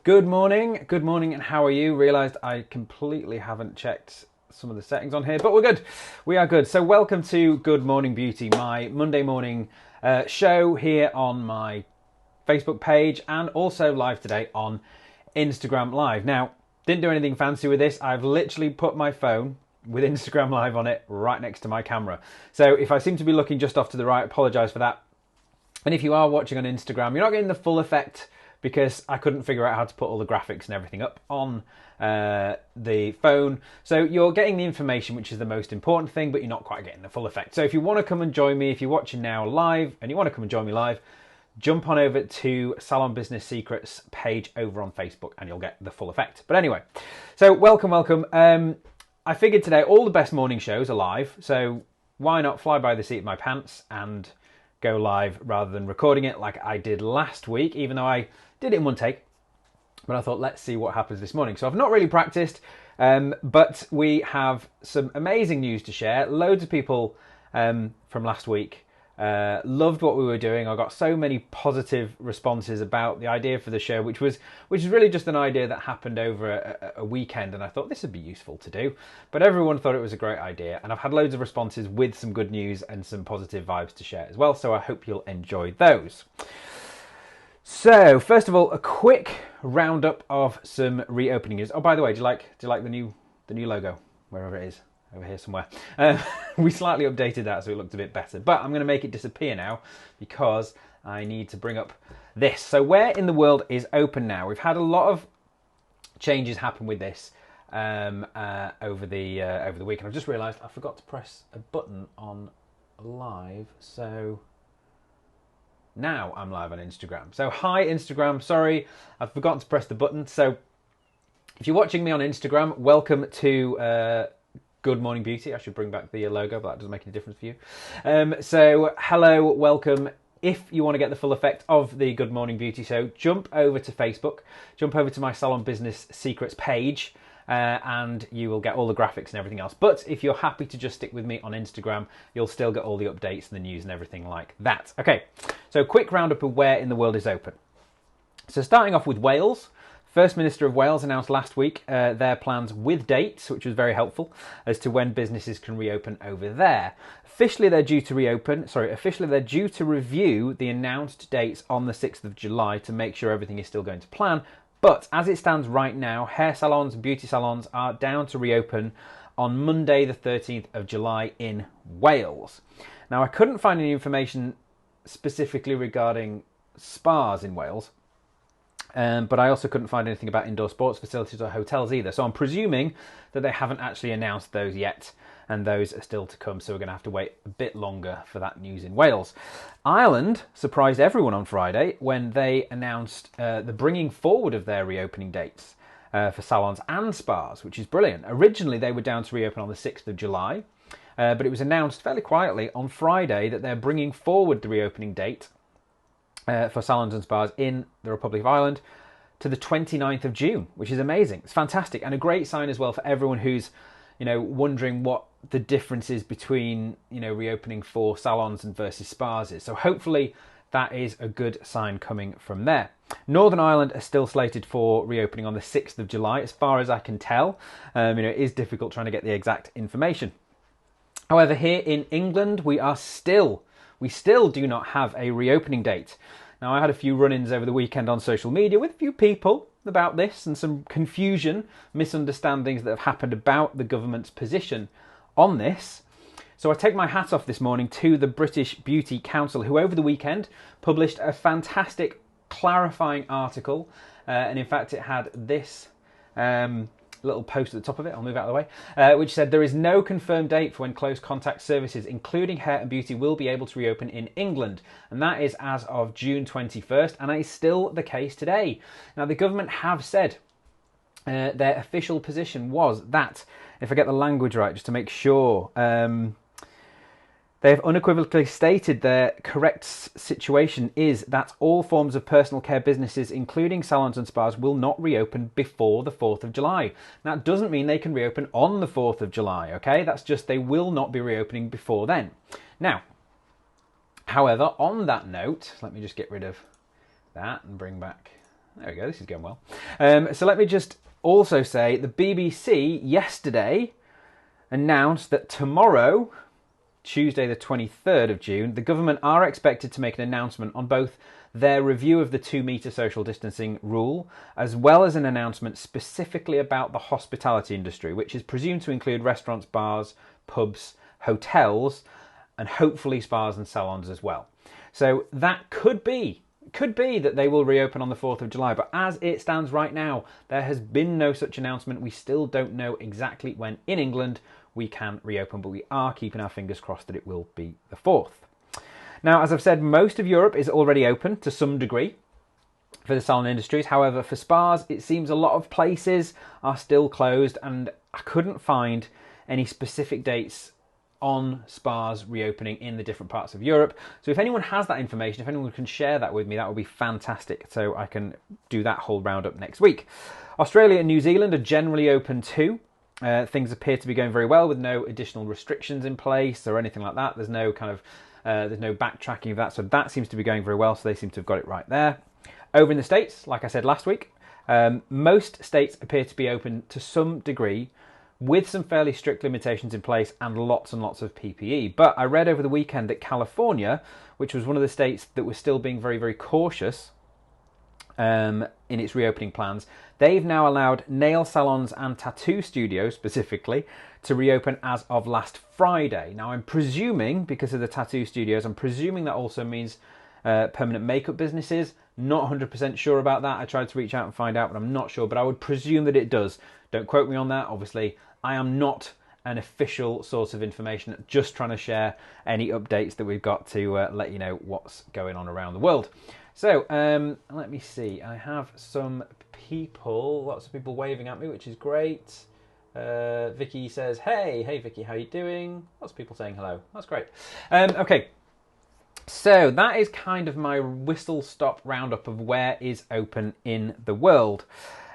Good morning, and how are you? Realised I completely haven't checked some of the settings on here, but we're good. We are good. So welcome to Good Morning Beauty, my Monday morning show here on my Facebook page and also live today on Instagram Live. Now, didn't do anything fancy with this. I've literally put my phone with Instagram Live on it right next to my camera. So if I seem to be looking just off to the right, apologise for that. And if you are watching on Instagram, you're not getting the full effect because I couldn't figure out how to put all the graphics and everything up on the phone. So you're getting the information, which is the most important thing, but you're not quite getting the full effect. So if you want to come and join me, if you're watching now live and you want to come and join me live, jump on over to Salon Business Secrets page over on Facebook and you'll get the full effect. But anyway, so welcome. I figured today all the best morning shows are live, so why not fly by the seat of my pants and go live rather than recording it like I did last week, even though I did it in one take. But I thought, let's see what happens this morning. So I've not really practiced, but we have some amazing news to share. Loads of people from last week loved what we were doing. I got so many positive responses about the idea for the show, which is really just an idea that happened over a weekend, and I thought this would be useful to do. But everyone thought it was a great idea, and I've had loads of responses with some good news and some positive vibes to share as well. So I hope you'll enjoy those. So first of all, a quick roundup of some reopening news. Oh, by the way, do you like the new logo wherever it is? Over here somewhere. We slightly updated that so it looked a bit better, but I'm going to make it disappear now because I need to bring up this. So where in the world is open now? We've had a lot of changes happen with this over the week, and I've just realised I forgot to press a button on live. So now I'm live on Instagram. So hi Instagram, sorry, I've forgotten to press the button. So if you're watching me on Instagram, welcome to Good Morning Beauty. I should bring back the logo, but that doesn't make any difference for you. So hello, welcome. If you want to get the full effect of the Good Morning Beauty show, jump over to Facebook, jump over to my Salon Business Secrets page, and you will get all the graphics and everything else. But if you're happy to just stick with me on Instagram, you'll still get all the updates and the news and everything like that. Okay, so quick roundup of where in the world is open. So starting off with Wales. First Minister of Wales announced last week their plans with dates, which was very helpful, as to when businesses can reopen over there. Officially, they're due to review the announced dates on the 6th of July to make sure everything is still going to plan. But as it stands right now, hair salons and beauty salons are down to reopen on Monday, the 13th of July in Wales. Now, I couldn't find any information specifically regarding spas in Wales. But I also couldn't find anything about indoor sports facilities or hotels either. So I'm presuming that they haven't actually announced those yet, and those are still to come. So we're going to have to wait a bit longer for that news in Wales. Ireland surprised everyone on Friday when they announced the bringing forward of their reopening dates for salons and spas, which is brilliant. Originally, they were down to reopen on the 6th of July, but it was announced fairly quietly on Friday that they're bringing forward the reopening date for salons and spas in the Republic of Ireland to the 29th of June, which is amazing. It's fantastic and a great sign as well for everyone who's, wondering what the difference is between, reopening for salons and versus spas is. So hopefully that is a good sign coming from there. Northern Ireland are still slated for reopening on the 6th of July, as far as I can tell. It is difficult trying to get the exact information. However, here in England, we still do not have a reopening date. Now, I had a few run-ins over the weekend on social media with a few people about this and some confusion, misunderstandings that have happened about the government's position on this. So I take my hat off this morning to the British Beauty Council, who over the weekend published a fantastic clarifying article. And in fact, it had this little post at the top of it, I'll move out of the way, which said there is no confirmed date for when close contact services, including hair and beauty, will be able to reopen in England. And that is as of June 21st, and that is still the case today. Now, the government have said their official position was that, if I get the language right, just to make sure, they have unequivocally stated their correct situation is that all forms of personal care businesses, including salons and spas, will not reopen before the 4th of July. That doesn't mean they can reopen on the 4th of July, okay? That's just they will not be reopening before then. Now, however, on that note, let me just get rid of that and bring back There we go, this is going well. So let me just also say the BBC yesterday announced that tomorrow, Tuesday the 23rd of June, the government are expected to make an announcement on both their review of the 2-metre social distancing rule, as well as an announcement specifically about the hospitality industry, which is presumed to include restaurants, bars, pubs, hotels, and hopefully spas and salons as well. So that could be that they will reopen on the 4th of July, but as it stands right now, there has been no such announcement. We still don't know exactly when in England we can reopen, but we are keeping our fingers crossed that it will be the 4th. Now, as I've said, most of Europe is already open to some degree for the salon industries. However, for spas, it seems a lot of places are still closed, and I couldn't find any specific dates on spas reopening in the different parts of Europe. So if anyone has that information, if anyone can share that with me, that would be fantastic, so I can do that whole roundup next week. Australia and New Zealand are generally open too. Things appear to be going very well with no additional restrictions in place or anything like that. There's no backtracking of that, so that seems to be going very well, so they seem to have got it right there. Over in the States, like I said last week, most states appear to be open to some degree, with some fairly strict limitations in place and lots of PPE. But I read over the weekend that California, which was one of the states that was still being very, very cautious in its reopening plans, they've now allowed nail salons and tattoo studios specifically to reopen as of last Friday. Now I'm presuming, because of the tattoo studios, I'm presuming that also means permanent makeup businesses. Not 100% sure about that. I tried to reach out and find out, but I'm not sure. But I would presume that it does. Don't quote me on that. Obviously, I am not an official source of information, just trying to share any updates that we've got to let you know what's going on around the world. So, let me see. I have some people, lots of people waving at me, which is great. Vicky says, hey Vicky, how you doing? Lots of people saying hello. That's great. Okay. So that is kind of my whistle-stop roundup of where is open in the world.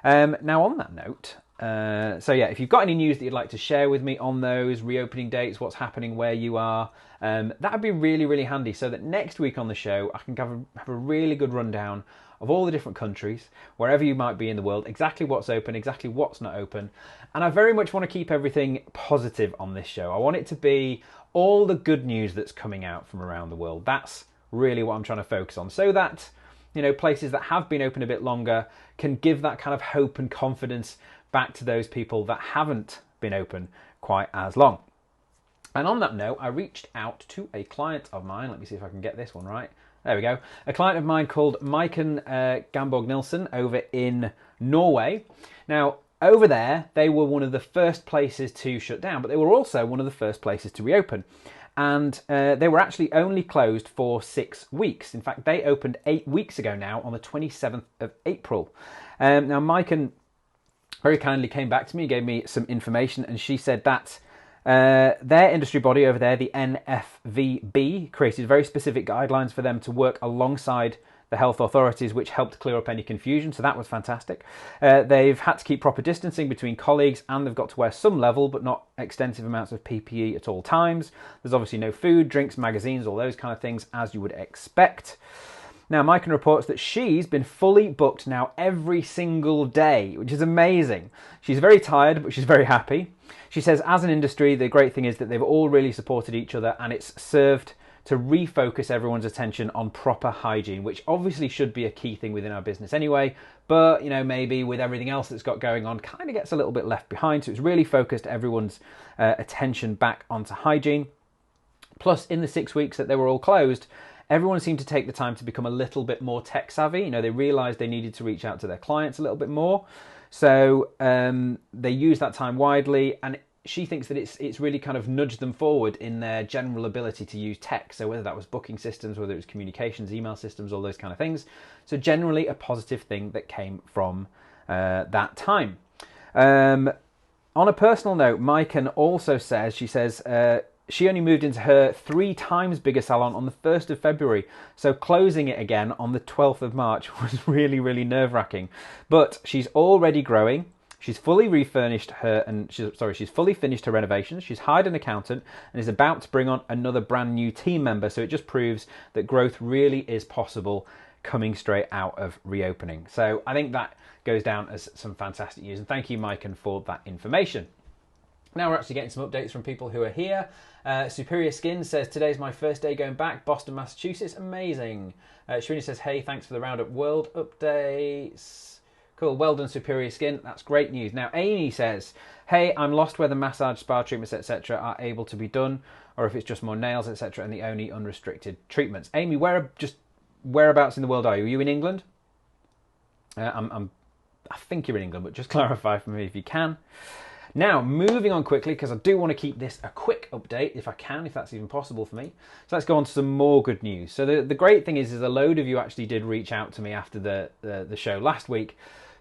Now on that note, so yeah, if you've got any news that you'd like to share with me on those reopening dates, what's happening where you are, that would be really, really handy, so that next week on the show I can have a really good rundown of all the different countries, wherever you might be in the world, exactly what's open, exactly what's not open. And I very much want to keep everything positive on this show. I want it to be all the good news that's coming out from around the world. That's really what I'm trying to focus on, so that, you know, places that have been open a bit longer can give that kind of hope and confidence back to those people that haven't been open quite as long. And on that note, I reached out to a client of mine. Let me see if I can get this one right. There we go. A client of mine called Maiken Gamborg Nilsen over in Norway. Now, over there, they were one of the first places to shut down, but they were also one of the first places to reopen. And they were actually only closed for 6 weeks. In fact, they opened 8 weeks ago now on the 27th of April. Now, Maiken very kindly came back to me, gave me some information, and she said that their industry body over there, the NFVB, created very specific guidelines for them to work alongside the health authorities, which helped clear up any confusion, so that was fantastic. They've had to keep proper distancing between colleagues, and they've got to wear some level but not extensive amounts of PPE at all times. There's obviously no food, drinks, magazines, all those kind of things, as you would expect. Now, Maiken reports that she's been fully booked now every single day, which is amazing. She's very tired, but she's very happy. She says, as an industry, the great thing is that they've all really supported each other, and it's served to refocus everyone's attention on proper hygiene, which obviously should be a key thing within our business anyway, but, you know, maybe with everything else that's got going on, kind of gets a little bit left behind. So it's really focused everyone's attention back onto hygiene. Plus, in the 6 weeks that they were all closed, everyone seemed to take the time to become a little bit more tech savvy. You know, they realized they needed to reach out to their clients a little bit more. So they used that time widely, and she thinks that it's really kind of nudged them forward in their general ability to use tech. So whether that was booking systems, whether it was communications, email systems, all those kind of things. So generally a positive thing that came from that time. On a personal note, Maiken also says, she says, she only moved into her 3 times bigger salon on the 1st of February. So closing it again on the 12th of March was really, really nerve-wracking. But she's already growing. She's fully refurnished she's fully finished her renovations. She's hired an accountant and is about to bring on another brand new team member. So it just proves that growth really is possible coming straight out of reopening. So I think that goes down as some fantastic news. And thank you, Mike, for that information. Now we're actually getting some updates from people who are here. Superior Skin says, today's my first day going back. Boston, Massachusetts. Amazing. Sharina says, hey, thanks for the Roundup World updates. Cool. Well done, Superior Skin. That's great news. Now, Amy says, hey, I'm lost whether massage, spa treatments, etc. are able to be done or if it's just more nails, etc. and the only unrestricted treatments. Amy, whereabouts in the world are you? Are you in England? I think you're in England, but just clarify for me if you can. Now, moving on quickly, because I do want to keep this a quick update, if I can, if that's even possible for me. So let's go on to some more good news. So the great thing is a load of you actually did reach out to me after the show last week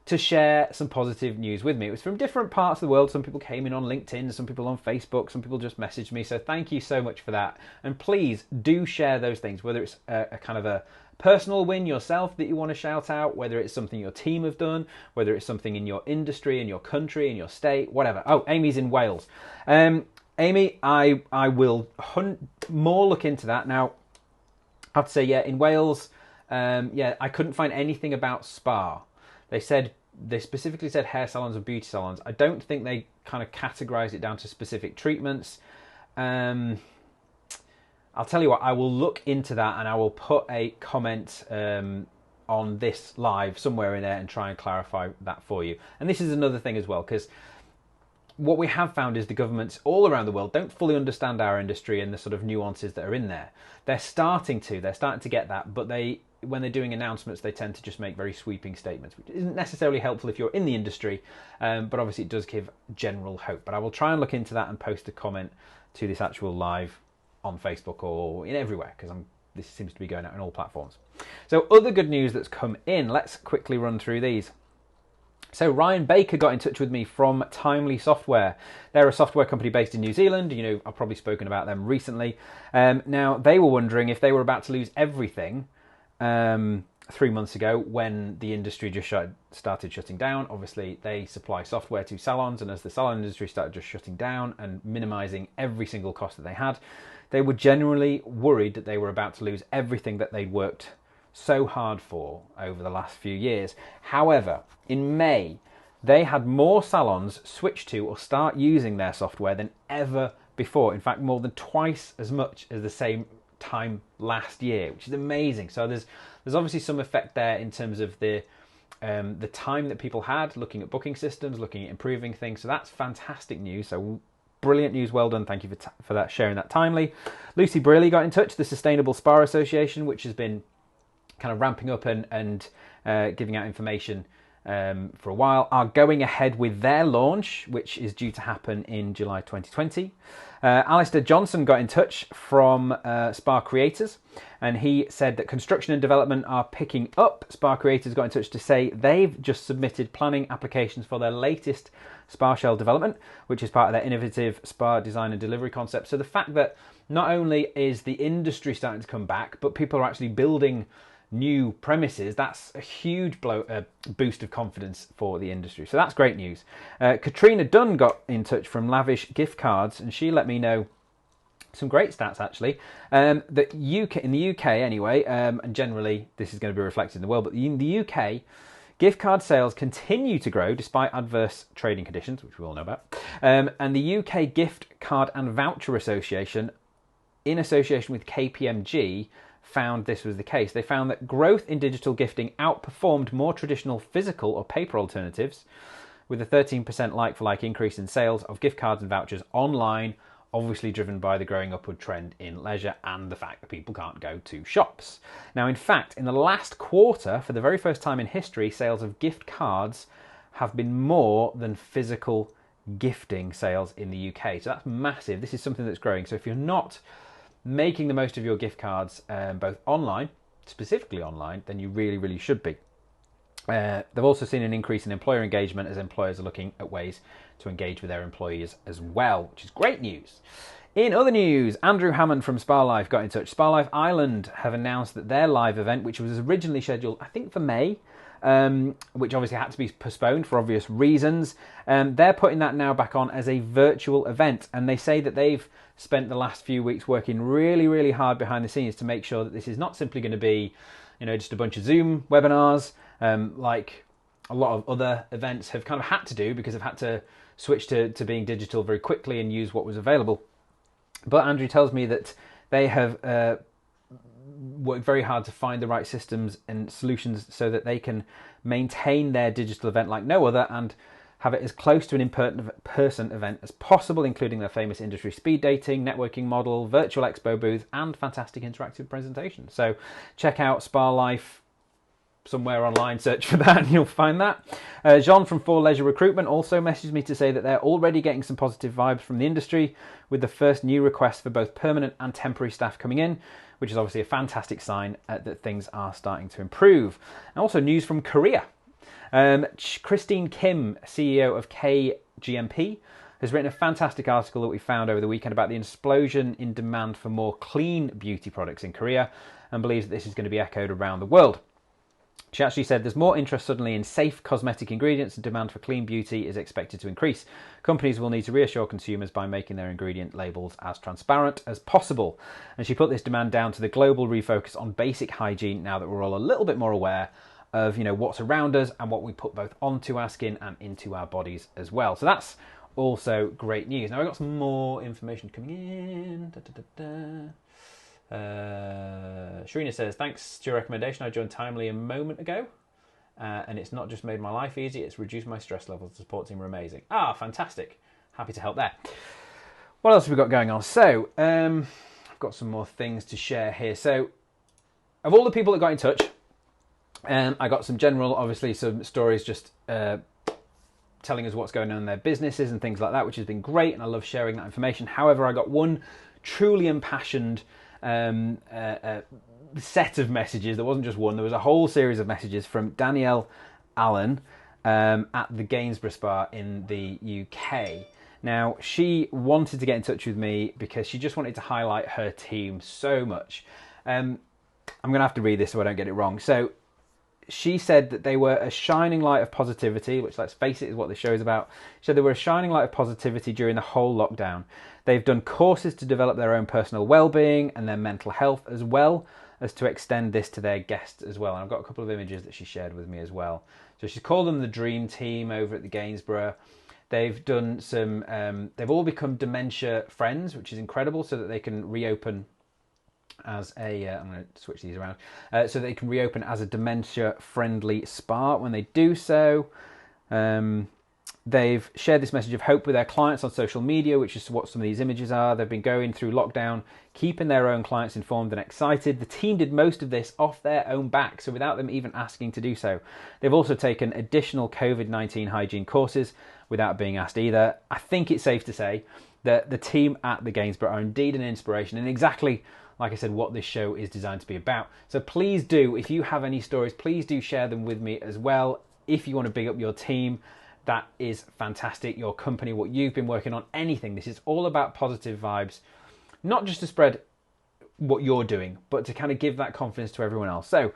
to share some positive news with me. It was from different parts of the world. Some people came in on LinkedIn, some people on Facebook, some people just messaged me. So thank you so much for that. And please do share those things, whether it's a kind of a personal win yourself that you want to shout out, whether it's something your team have done, whether it's something in your industry, in your country, in your state, whatever. Oh, Amy's in Wales. Amy, I will more look into that. Now, I have to say, yeah, in Wales, I couldn't find anything about spa. They specifically said hair salons and beauty salons. I don't think they kind of categorized it down to specific treatments. I'll tell you what, I will look into that and I will put a comment on this live somewhere in there and try and clarify that for you. And this is another thing as well, because what we have found is the governments all around the world don't fully understand our industry and the sort of nuances that are in there. They're starting to get that, but when they're doing announcements, they tend to just make very sweeping statements, which isn't necessarily helpful if you're in the industry, but obviously it does give general hope. But I will try and look into that and post a comment to this actual live on Facebook or in everywhere, because this seems to be going out on all platforms. So other good news that's come in, let's quickly run through these. So Ryan Baker got in touch with me from Timely Software. They're a software company based in New Zealand. You know, I've probably spoken about them recently. Now, they were wondering if they were about to lose everything 3 months ago when the industry just started shutting down. Obviously, they supply software to salons, and as the salon industry started just shutting down and minimizing every single cost that they had, they were generally worried that they were about to lose everything that they'd worked so hard for over the last few years. However, in May, they had more salons switch to or start using their software than ever before. In fact, more than twice as much as the same time last year, which is amazing. So there's obviously some effect there in terms of the time that people had looking at booking systems, looking at improving things. So that's fantastic news. So brilliant news. Well done. Thank you for that, sharing that timely. Lucy Brearley got in touch, the Sustainable Spa Association, which has been kind of ramping up and giving out information for a while, are going ahead with their launch, which is due to happen in July 2020. Alistair Johnson got in touch from Spa Creators, and he said that construction and development are picking up. Spa Creators got in touch to say they've just submitted planning applications for their latest spa shell development, which is part of their innovative spa design and delivery concept. So the fact that not only is the industry starting to come back, but people are actually building new premises, that's a huge boost of confidence for the industry. So that's great news. Katrina Dunn got in touch from Lavish Gift Cards, and she let me know some great stats actually. That in the UK anyway, and generally this is going to be reflected in the world, but in the UK, gift card sales continue to grow despite adverse trading conditions, which we all know about. And the UK Gift Card and Voucher Association, in association with KPMG, found this was the case. They found that growth in digital gifting outperformed more traditional physical or paper alternatives, with a 13% like-for-like increase in sales of gift cards and vouchers online, obviously driven by the growing upward trend in leisure and the fact that people can't go to shops. Now, in fact, in the last quarter, for the very first time in history, sales of gift cards have been more than physical gifting sales in the UK. So that's massive. This is something that's growing. So if you're not making the most of your gift cards, both online, specifically online, then you really, really should be. They've also seen an increase in employer engagement as employers are looking at ways to engage with their employees as well, which is great news. In other news, Andrew Hammond from Spa Life got in touch. Spa Life Ireland have announced that their live event, which was originally scheduled, I think, for May, which obviously had to be postponed for obvious reasons, they're putting that now back on as a virtual event. And they say that they've spent the last few weeks working really, really hard behind the scenes to make sure that this is not simply going to be just a bunch of Zoom webinars, like a lot of other events have kind of had to do because they've had to switch to being digital very quickly and use what was available. But Andrew tells me that they have worked very hard to find the right systems and solutions so that they can maintain their digital event like no other and have it as close to an in-person event as possible, including their famous industry speed dating, networking model, virtual expo booth, and fantastic interactive presentations. So check out Spa Life somewhere online, search for that and you'll find that. Jean from For Leisure Recruitment also messaged me to say that they're already getting some positive vibes from the industry with the first new requests for both permanent and temporary staff coming in, which is obviously a fantastic sign that things are starting to improve. And also news from Korea. Christine Kim, CEO of KGMP, has written a fantastic article that we found over the weekend about the explosion in demand for more clean beauty products in Korea and believes that this is going to be echoed around the world. She actually said there's more interest suddenly in safe cosmetic ingredients and demand for clean beauty is expected to increase. Companies will need to reassure consumers by making their ingredient labels as transparent as possible. And she put this demand down to the global refocus on basic hygiene now that we're all a little bit more aware of what's around us and what we put both onto our skin and into our bodies as well. So that's also great news. Now I've got some more information coming in. Sharina says, thanks to your recommendation, I joined Timely a moment ago and it's not just made my life easy, it's reduced my stress levels. The support team are amazing. Fantastic. Happy to help there. What else have we got going on? So I've got some more things to share here. So of all the people that got in touch, I got some general, obviously some stories just telling us what's going on in their businesses and things like that, which has been great, and I love sharing that information. However, I got one truly impassioned set of messages. There wasn't just one, there was a whole series of messages from Danielle Allen at the Gainsborough Spa in the UK. Now, she wanted to get in touch with me because she just wanted to highlight her team so much. I'm going to have to read this so I don't get it wrong. So she said that they were a shining light of positivity, which, let's face it, is what this show is about. She said they were a shining light of positivity during the whole lockdown. They've done courses to develop their own personal well-being and their mental health, as well as to extend this to their guests as well. And I've got a couple of images that she shared with me as well. So she's called them the Dream Team over at the Gainsborough. They've done some, they've all become dementia friends, which is incredible, so that they can reopen as a, I'm going to switch these around, so they can reopen as a dementia-friendly spa when they do so. They've shared this message of hope with their clients on social media, which is what some of these images are. They've been going through lockdown, keeping their own clients informed and excited. The team did most of this off their own back, so without them even asking to do so. They've also taken additional COVID-19 hygiene courses without being asked either. I think it's safe to say that the team at the Gainsborough are indeed an inspiration, and exactly, like I said, what this show is designed to be about. So please do, if you have any stories, please do share them with me as well. If you want to big up your team, that is fantastic. Your company, what you've been working on, anything. This is all about positive vibes, not just to spread what you're doing, but to kind of give that confidence to everyone else. So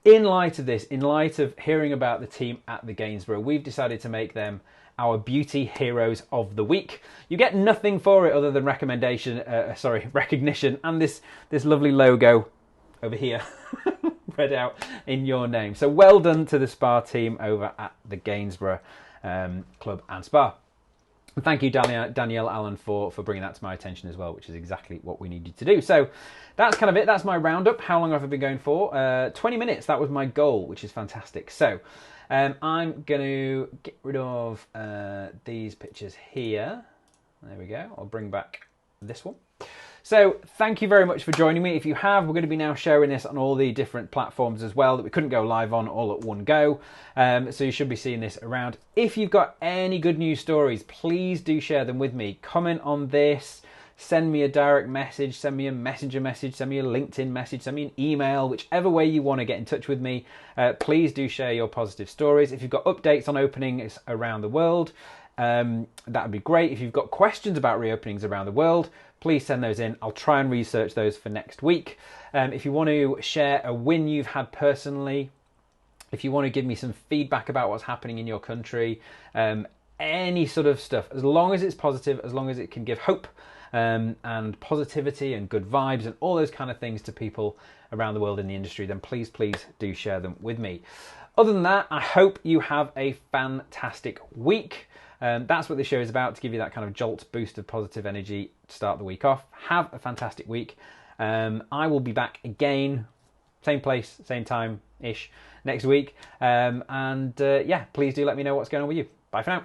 in light of this, in light of hearing about the team at the Gainsborough, we've decided to make them our beauty heroes of the week. You get nothing for it other than recognition, and this lovely logo over here read out in your name. So well done to the spa team over at the Gainsborough Club and Spa. And thank you, Danielle Allen, for bringing that to my attention as well, which is exactly what we needed to do. So that's kind of it. That's my roundup. How long have I been going for? 20 minutes. That was my goal, which is fantastic. So I'm going to get rid of these pictures here. There we go. I'll bring back this one. So thank you very much for joining me. If you have, we're going to be now sharing this on all the different platforms as well that we couldn't go live on all at one go. So you should be seeing this around. If you've got any good news stories, please do share them with me. Comment on this. Send me a direct message, send me a messenger message, send me a LinkedIn message, send me an email, whichever way you want to get in touch with me. Please do share your positive stories. If you've got updates on openings around the world, that would be great. If you've got questions about reopenings around the world, please send those in. I'll try and research those for next week. If you want to share a win you've had personally, if you want to give me some feedback about what's happening in your country, any sort of stuff, as long as it's positive, as long as it can give hope, and positivity and good vibes and all those kind of things to people around the world in the industry, then please do share them with me. Other than that, I hope you have a fantastic week. That's what this show is about, to give you that kind of jolt boost of positive energy to start the week off. Have a fantastic week. I will be back again, same place, same time-ish next week. Yeah, please do let me know what's going on with you. Bye for now.